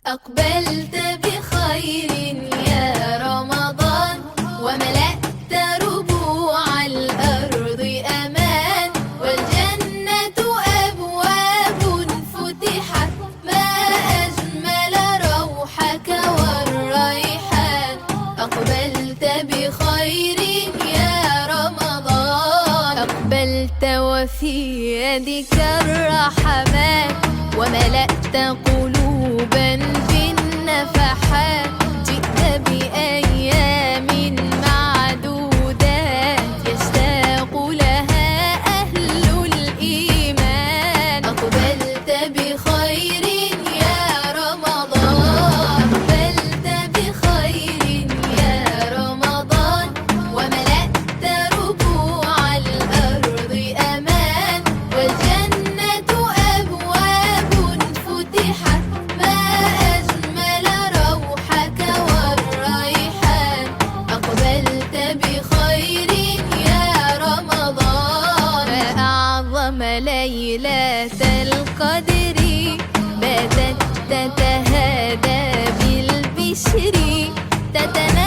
أقبلت بخير يا رمضان، وملأت ربوع الأرض أمان، والجنة أبواب فتحت، ما أجمل روحك والريحان. أقبلت بخير يا رمضان، أقبلت وفي يدك الرحمات، وملأت قلوبا بالنفحات. جئت بأيام معدودات يشتاق لها أهل الإيمان. أقبلت بخير يا رمضان، أقبلت بخير يا رمضان، وملأت ربوع الأرض أمان، والجنة أبواب فتحت، ما أجمل روحك والريحان. أقبلت بخير يا رمضان، ما أعظم ليلة القدر، باتت تتهادى بالبشر، تتنادى